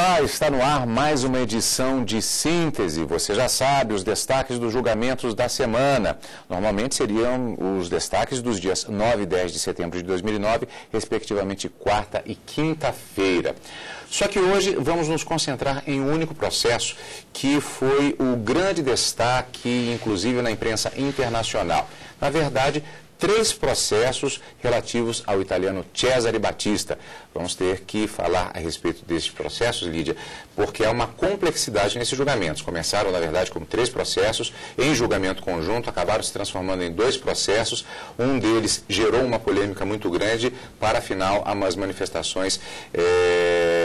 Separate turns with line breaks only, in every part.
Olá, está no ar mais uma edição de Síntese. Você já sabe os destaques dos julgamentos da semana. Normalmente seriam os destaques dos dias 9 e 10 de setembro de 2009, respectivamente quarta e quinta-feira. Só que hoje vamos nos concentrar em um único processo que foi o grande destaque, inclusive na imprensa internacional. Na verdade, 3 processos relativos ao italiano Cesare Battisti. Vamos ter que falar a respeito desses processos, Lídia, porque há uma complexidade nesses julgamentos. Começaram, na verdade, como 3 processos em julgamento conjunto, acabaram se transformando em 2 processos. Um deles gerou uma polêmica muito grande, para, afinal, há umas manifestações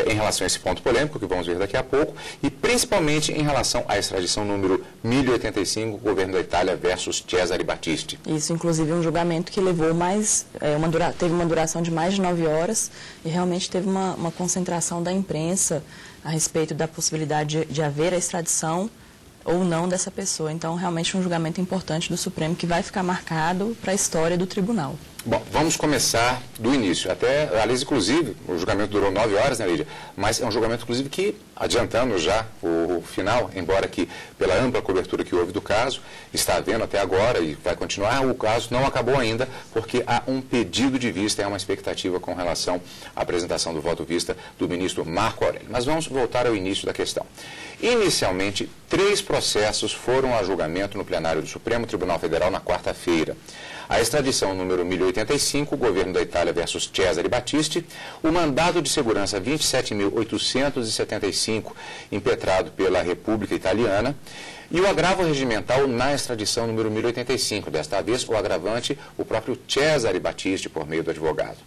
em relação a esse ponto polêmico, que vamos ver daqui a pouco, e principalmente em relação à extradição número 1085, governo da Itália versus Cesare Battisti.
Isso, inclusive, um julgamento que levou teve uma duração de mais de 9 horas e realmente teve uma concentração da imprensa a respeito da possibilidade de haver a extradição ou não dessa pessoa. Então, realmente um julgamento importante do Supremo que vai ficar marcado para a história do tribunal.
Bom, vamos começar do início. Aliás, inclusive, o julgamento durou 9 horas, né, Lídia? Mas é um julgamento, inclusive, que, adiantando já o final, embora que pela ampla cobertura que houve do caso, está havendo até agora e vai continuar, o caso não acabou ainda, porque há um pedido de vista, há uma expectativa com relação à apresentação do voto vista do ministro Marco Aurélio. Mas vamos voltar ao início da questão. Inicialmente, 3 processos foram a julgamento no plenário do Supremo Tribunal Federal na quarta-feira. A extradição número 1085, governo da Itália versus Cesare Battisti, o mandado de segurança 27.875, impetrado pela República Italiana, e o agravo regimental na extradição número 1085, desta vez o agravante, o próprio Cesare Battisti, por meio do advogado.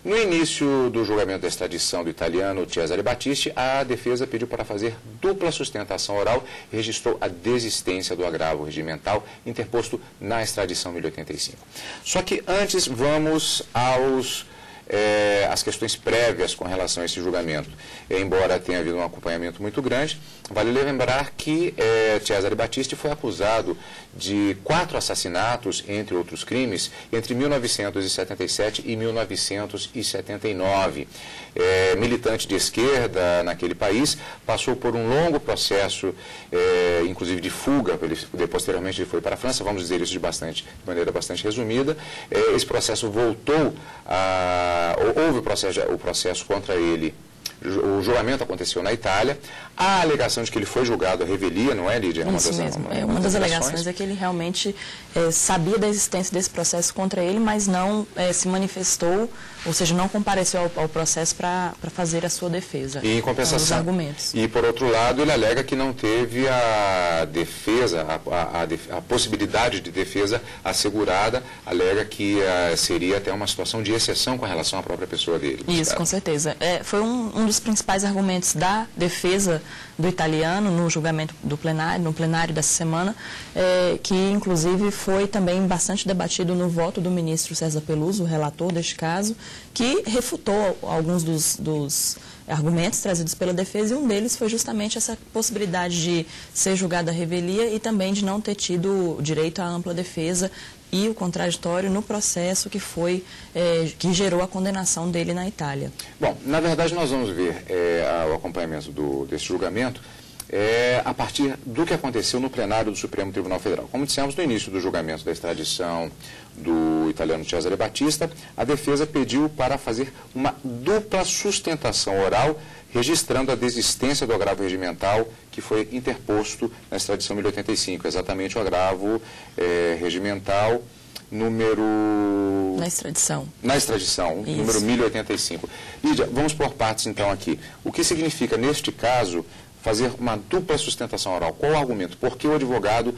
No início do julgamento da extradição do italiano Cesare Battisti, a defesa pediu para fazer dupla sustentação oral e registrou a desistência do agravo regimental interposto na extradição 1085. Só que antes vamos às questões prévias com relação a esse julgamento. Embora tenha havido um acompanhamento muito grande, vale lembrar que Cesare Battisti foi acusado de 4 assassinatos, entre outros crimes, entre 1977 e 1979. Militante de esquerda naquele país, passou por um longo processo, inclusive de fuga, posteriormente ele foi para a França, vamos dizer isso de maneira bastante resumida. Esse processo houve o processo contra ele. O julgamento aconteceu na Itália. A alegação de que ele foi julgado à revelia, não é, Lídia?
Isso mesmo. Uma das alegações é que ele realmente sabia da existência desse processo contra ele, mas não se manifestou, ou seja, não compareceu ao processo para fazer a sua defesa.
E em compensação,
os argumentos.
E por outro lado, ele alega que não teve a defesa, a possibilidade de defesa assegurada, alega que seria até uma situação de exceção com relação à própria pessoa dele.
Isso, com certeza. Foi um dos principais argumentos da defesa do italiano no julgamento no plenário dessa semana, que inclusive foi também bastante debatido no voto do ministro César Peluso, o relator deste caso, que refutou alguns dos argumentos trazidos pela defesa, e um deles foi justamente essa possibilidade de ser julgado à revelia e também de não ter tido direito à ampla defesa e o contraditório no processo que gerou a condenação dele na Itália.
Bom, na verdade nós vamos ver o acompanhamento desse julgamento a partir do que aconteceu no plenário do Supremo Tribunal Federal. Como dissemos no início do julgamento da extradição do italiano Cesare Battisti, a defesa pediu para fazer uma dupla sustentação oral, registrando a desistência do agravo regimental que foi interposto na extradição 1085, exatamente o agravo regimental número...
Na extradição.
Na extradição, isso. Número 1085. Lídia, vamos por partes então aqui. O que significa, neste caso, fazer uma dupla sustentação oral? Qual o argumento? Por que o advogado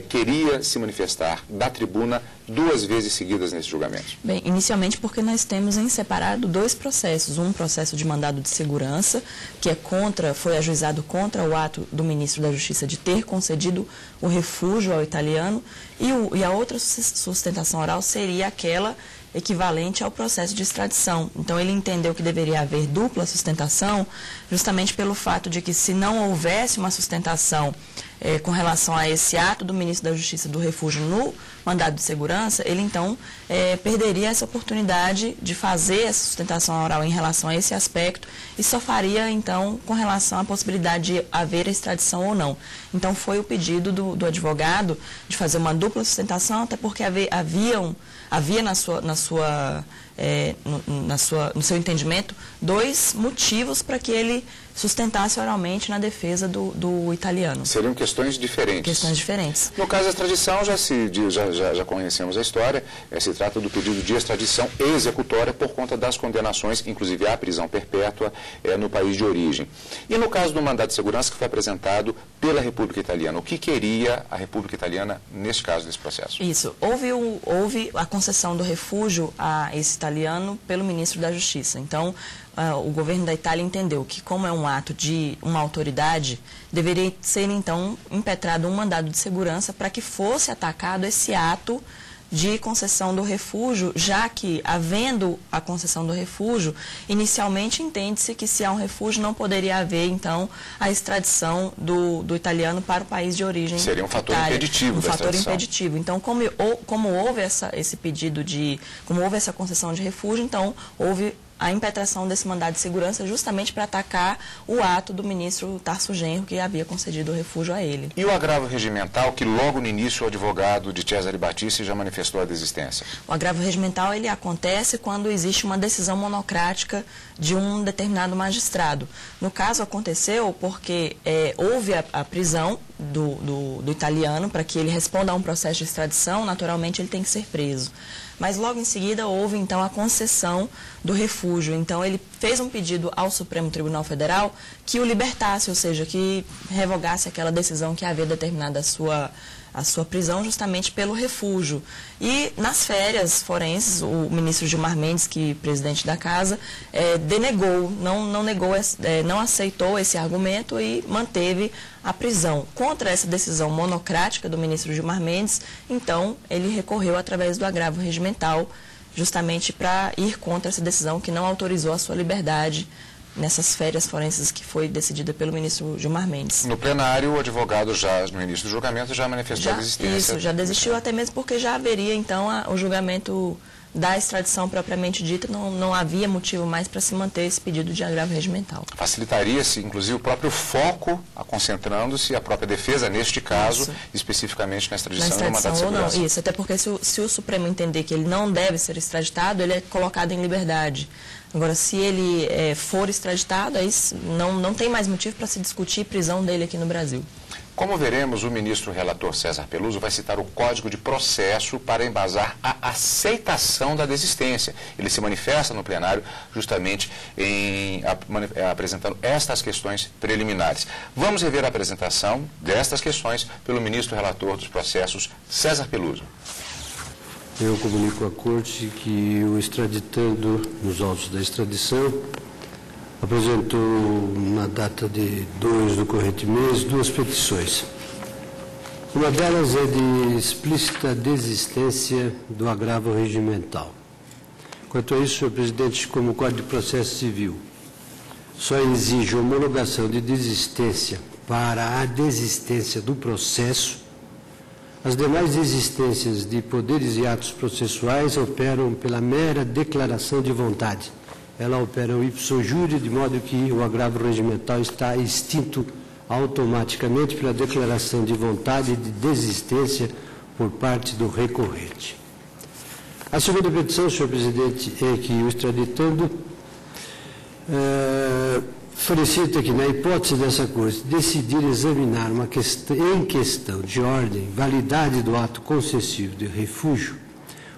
queria se manifestar da tribuna 2 vezes seguidas nesse julgamento?
Bem, inicialmente porque nós temos em separado 2 processos. Um processo de mandado de segurança, que foi ajuizado contra o ato do ministro da Justiça de ter concedido o refúgio ao italiano, e a outra sustentação oral seria aquela equivalente ao processo de extradição. Então, ele entendeu que deveria haver dupla sustentação, justamente pelo fato de que, se não houvesse uma sustentação com relação a esse ato do ministro da Justiça do refúgio no mandado de segurança, ele então perderia essa oportunidade de fazer essa sustentação oral em relação a esse aspecto e só faria então com relação à possibilidade de haver extradição ou não. Então foi o pedido do advogado de fazer uma dupla sustentação, até porque havia no seu entendimento, dois motivos para que ele sustentasse oralmente na defesa do italiano.
Seriam questões diferentes.
Questões diferentes.
No caso da extradição, já conhecemos a história, se trata do pedido de extradição executória por conta das condenações, inclusive à prisão perpétua no país de origem. E no caso do mandado de segurança que foi apresentado pela República Italiana, o que queria a República Italiana neste caso, desse processo? Isso.
Houve a concessão do refúgio a esse italiano pelo ministro da Justiça. Então, o governo da Itália entendeu que, como é um ato de uma autoridade, deveria ser, então, impetrado um mandado de segurança para que fosse atacado esse ato de concessão do refúgio, já que, havendo a concessão do refúgio, inicialmente entende-se que, se há um refúgio, não poderia haver, então, a extradição do italiano para o país de origem.
Seria um fator impeditivo da extradição.
Um fator impeditivo. Então, como houve como houve essa concessão de refúgio, então, houve a impetração desse mandado de segurança justamente para atacar o ato do ministro Tarso Genro, que havia concedido o refúgio a ele.
E o agravo regimental, que logo no início o advogado de Cesare Battisti já manifestou a desistência?
O agravo regimental, ele acontece quando existe uma decisão monocrática de um determinado magistrado. No caso, aconteceu porque houve a prisão do italiano para que ele responda a um processo de extradição, naturalmente ele tem que ser preso. Mas logo em seguida houve então a concessão do refúgio. Então ele fez um pedido ao Supremo Tribunal Federal que o libertasse, ou seja, que revogasse aquela decisão que havia determinado a sua prisão justamente pelo refúgio. E nas férias forenses, o ministro Gilmar Mendes, que é presidente da casa, denegou, não aceitou esse argumento e manteve a prisão. Contra essa decisão monocrática do ministro Gilmar Mendes, então ele recorreu através do agravo regimental, justamente para ir contra essa decisão que não autorizou a sua liberdade nessas férias forenses que foi decidida pelo ministro Gilmar Mendes.
No plenário, o advogado já, no início do julgamento, já manifestou a desistência.
Isso, já desistiu, até mesmo porque já haveria, então, o julgamento da extradição propriamente dita, não havia motivo mais para se manter esse pedido de agravo regimental.
Facilitaria-se, inclusive, o próprio foco, concentrando-se a própria defesa, neste caso, especificamente na extradição do mandado de segurança.
Isso, até porque se o Supremo entender que ele não deve ser extraditado, ele é colocado em liberdade. Agora, se ele for extraditado, aí não tem mais motivo para se discutir prisão dele aqui no Brasil.
Como veremos, o ministro relator César Peluso vai citar o Código de Processo para embasar a aceitação da desistência. Ele se manifesta no plenário justamente apresentando estas questões preliminares. Vamos rever a apresentação destas questões pelo ministro relator dos processos, César Peluso.
Eu comunico à Corte que o extraditando nos autos da extradição apresentou na data de 2 do corrente mês 2 petições. Uma delas é de explícita desistência do agravo regimental. Quanto a isso, senhor presidente, como o Código de Processo Civil só exige homologação de desistência para a desistência do processo, as demais desistências de poderes e atos processuais operam pela mera declaração de vontade. Ela opera ipso jure, de modo que o agravo regimental está extinto automaticamente pela declaração de vontade de desistência por parte do recorrente. A segunda petição, senhor presidente, é que o extraditando solicita que, na hipótese dessa Corte, decidir examinar uma questão de ordem, validade do ato concessivo de refúgio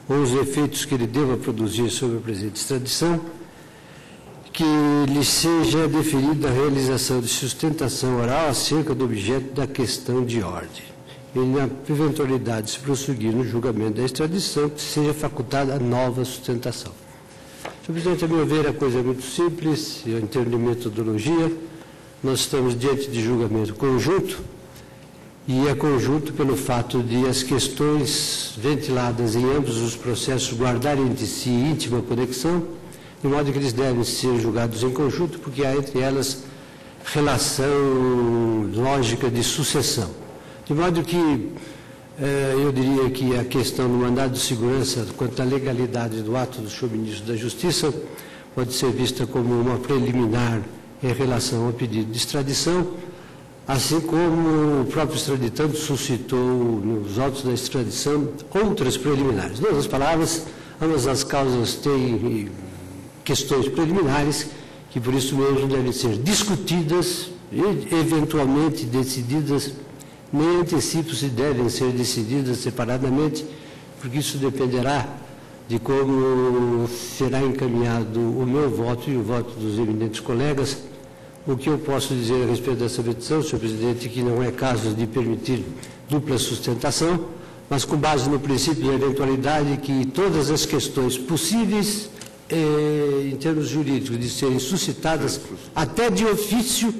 ou os efeitos que ele deva produzir sobre a presente extradição, que lhe seja deferida a realização de sustentação oral acerca do objeto da questão de ordem. E, na eventualidade de se prosseguir no julgamento da extradição, que seja facultada a nova sustentação. Senhor presidente, a meu ver, a coisa é muito simples, em termos de metodologia. Nós estamos diante de julgamento conjunto, e é conjunto pelo fato de as questões ventiladas em ambos os processos guardarem entre si íntima conexão, de modo que eles devem ser julgados em conjunto, porque há entre elas relação lógica de sucessão. De modo que eu diria que a questão do mandado de segurança quanto à legalidade do ato do senhor ministro da Justiça pode ser vista como uma preliminar em relação ao pedido de extradição, assim como o próprio extraditando suscitou nos autos da extradição outras preliminares. Em outras palavras, ambas as causas têm questões preliminares que, por isso mesmo, devem ser discutidas e, eventualmente, decididas. Nem antecipo se devem ser decididas separadamente, porque isso dependerá de como será encaminhado o meu voto e o voto dos eminentes colegas. O que eu posso dizer a respeito dessa petição, senhor presidente, que não é caso de permitir dupla sustentação, mas com base no princípio da eventualidade que todas as questões possíveis, em termos jurídicos, de serem suscitadas até de ofício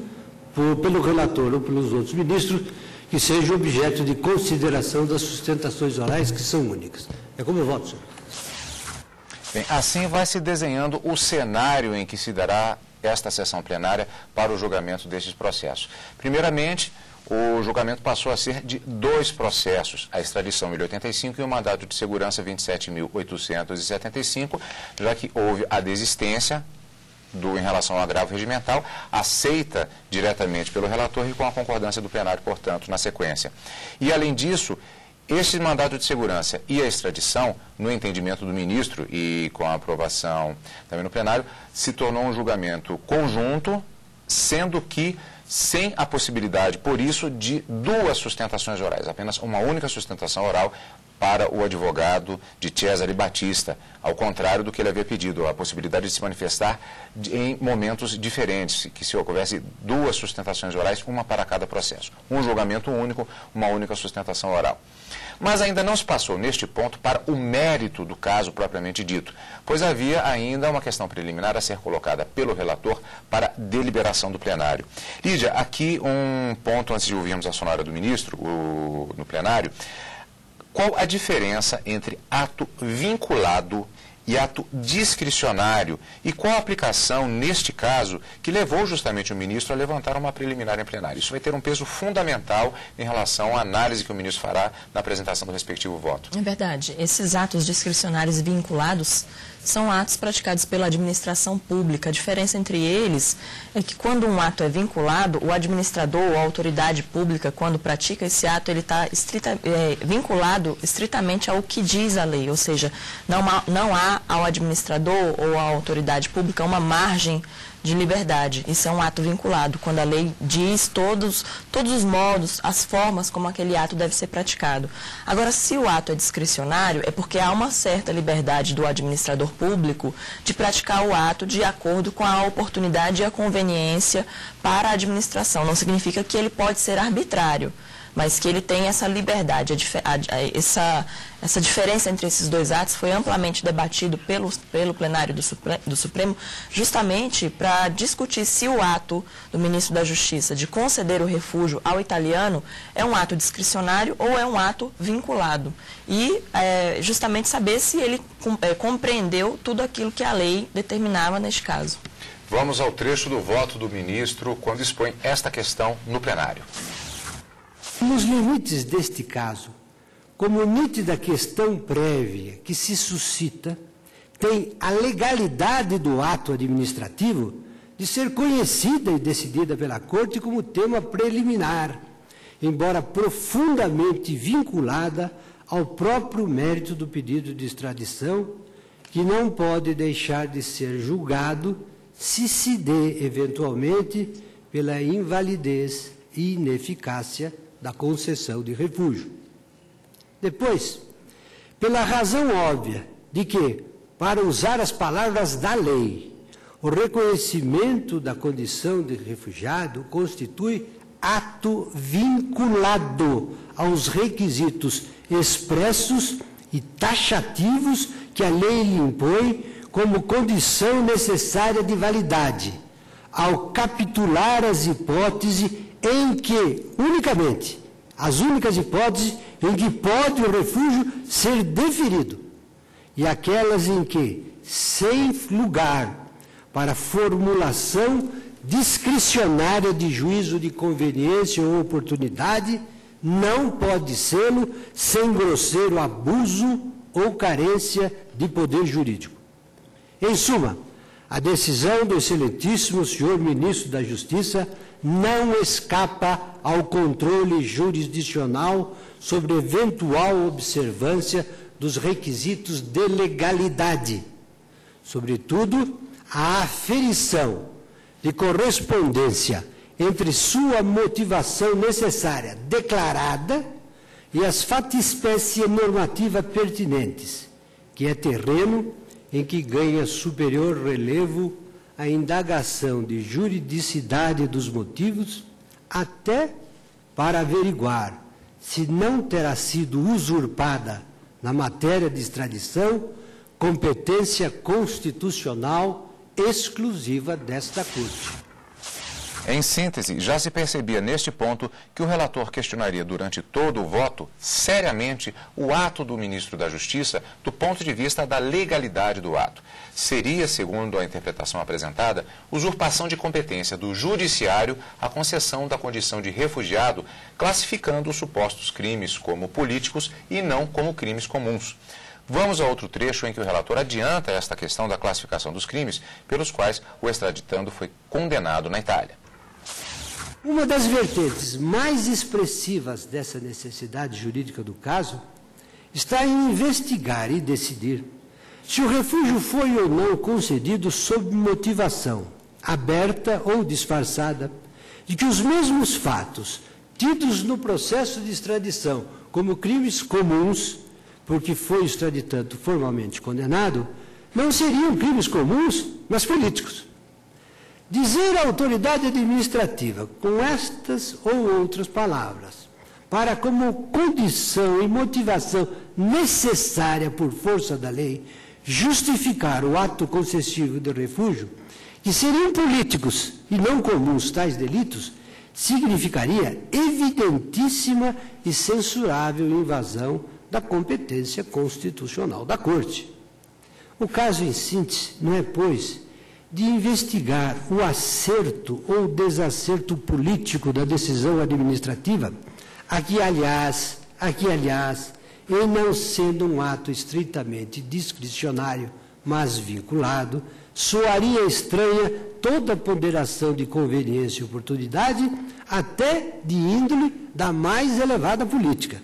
pelo relator ou pelos outros ministros, que seja objeto de consideração das sustentações orais, que são únicas. É como eu voto, senhor.
Bem, assim vai se desenhando o cenário em que se dará esta sessão plenária para o julgamento destes processos. Primeiramente, o julgamento passou a ser de 2 processos, a extradição 1085 e o mandado de segurança 27.875, já que houve a desistência em relação ao agravo regimental, aceita diretamente pelo relator e com a concordância do plenário, portanto, na sequência. E, além disso, este mandado de segurança e a extradição, no entendimento do ministro e com a aprovação também no plenário, se tornou um julgamento conjunto, sendo que sem a possibilidade, por isso, de 2 sustentações orais, apenas uma única sustentação oral para o advogado de Cesare Batista, ao contrário do que ele havia pedido, a possibilidade de se manifestar em momentos diferentes, que se houvesse 2 sustentações orais, uma para cada processo. Um julgamento único, uma única sustentação oral. Mas ainda não se passou, neste ponto, para o mérito do caso propriamente dito, pois havia ainda uma questão preliminar a ser colocada pelo relator para deliberação do plenário. Lídia, aqui um ponto antes de ouvirmos a sonora do ministro no plenário. Qual a diferença entre ato vinculado e ato discricionário? E qual a aplicação, neste caso, que levou justamente o ministro a levantar uma preliminar em plenário? Isso vai ter um peso fundamental em relação à análise que o ministro fará na apresentação do respectivo voto. É
verdade. Esses atos discricionários vinculados são atos praticados pela administração pública. A diferença entre eles é que quando um ato é vinculado, o administrador ou a autoridade pública, quando pratica esse ato, ele está vinculado estritamente ao que diz a lei, ou seja, não há ao administrador ou à autoridade pública uma margem de liberdade. Isso é um ato vinculado, quando a lei diz todos os modos, as formas como aquele ato deve ser praticado. Agora, se o ato é discricionário, é porque há uma certa liberdade do administrador público de praticar o ato de acordo com a oportunidade e a conveniência para a administração. Não significa que ele pode ser arbitrário, mas que ele tem essa liberdade. Essa diferença entre esses 2 atos foi amplamente debatido pelo plenário do Supremo, justamente para discutir se o ato do ministro da Justiça de conceder o refúgio ao italiano é um ato discricionário ou é um ato vinculado. E justamente saber se ele compreendeu tudo aquilo que a lei determinava neste caso.
Vamos ao trecho do voto do ministro quando expõe esta questão no plenário.
Nos limites deste caso, como nítida questão prévia que se suscita, tem a legalidade do ato administrativo de ser conhecida e decidida pela Corte como tema preliminar, embora profundamente vinculada ao próprio mérito do pedido de extradição, que não pode deixar de ser julgado se se dê, eventualmente, pela invalidez e ineficácia da concessão de refúgio. Depois, pela razão óbvia de que, para usar as palavras da lei, o reconhecimento da condição de refugiado constitui ato vinculado aos requisitos expressos e taxativos que a lei lhe impõe como condição necessária de validade, ao capitular as hipóteses em que, unicamente, as únicas hipóteses em que pode o refúgio ser deferido, e aquelas em que, sem lugar para formulação discricionária de juízo de conveniência ou oportunidade, não pode sê-lo sem grosseiro abuso ou carência de poder jurídico. Em suma, a decisão do excelentíssimo senhor ministro da Justiça não escapa ao controle jurisdicional sobre eventual observância dos requisitos de legalidade, sobretudo a aferição de correspondência entre sua motivação necessária declarada e as fatispécies normativas pertinentes, que é terreno em que ganha superior relevo a indagação de juridicidade dos motivos, até para averiguar se não terá sido usurpada na matéria de extradição competência constitucional exclusiva desta Corte.
Em síntese, já se percebia neste ponto que o relator questionaria durante todo o voto, seriamente, o ato do ministro da Justiça do ponto de vista da legalidade do ato. Seria, segundo a interpretação apresentada, usurpação de competência do judiciário a concessão da condição de refugiado, classificando os supostos crimes como políticos e não como crimes comuns. Vamos a outro trecho em que o relator adianta esta questão da classificação dos crimes pelos quais o extraditando foi condenado na Itália.
Uma das vertentes mais expressivas dessa necessidade jurídica do caso está em investigar e decidir se o refúgio foi ou não concedido sob motivação, aberta ou disfarçada, de que os mesmos fatos tidos no processo de extradição como crimes comuns, porque foi o extraditando formalmente condenado, não seriam crimes comuns, mas políticos. Dizer à autoridade administrativa, com estas ou outras palavras, para como condição e motivação necessária por força da lei, justificar o ato concessivo de refúgio, que seriam políticos e não comuns tais delitos, significaria evidentíssima e censurável invasão da competência constitucional da Corte. O caso, em síntese, não é, pois, de investigar o acerto ou desacerto político da decisão administrativa, aqui, aliás, em não sendo um ato estritamente discricionário, mas vinculado, soaria estranha toda ponderação de conveniência e oportunidade, até de índole da mais elevada política,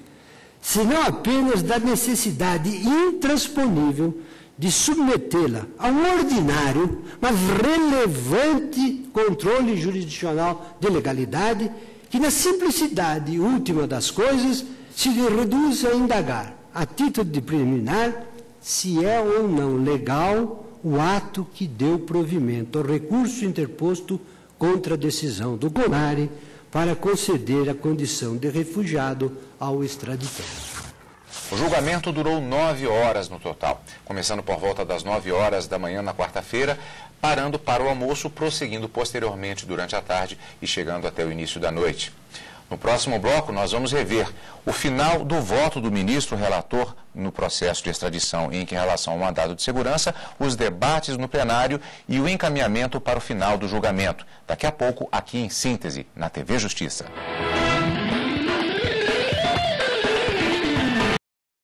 senão apenas da necessidade intransponível de submetê-la a um ordinário, mas relevante controle jurisdicional de legalidade, que na simplicidade última das coisas se reduz a indagar, a título de preliminar, se é ou não legal o ato que deu provimento ao recurso interposto contra a decisão do CONARE para conceder a condição de refugiado ao extraditado.
O julgamento durou 9 horas no total, começando por volta das 9 horas da manhã na quarta-feira, parando para o almoço, prosseguindo posteriormente durante a tarde e chegando até o início da noite. No próximo bloco, nós vamos rever o final do voto do ministro relator no processo de extradição em relação ao mandado de segurança, os debates no plenário e o encaminhamento para o final do julgamento. Daqui a pouco, aqui em Síntese, na TV Justiça.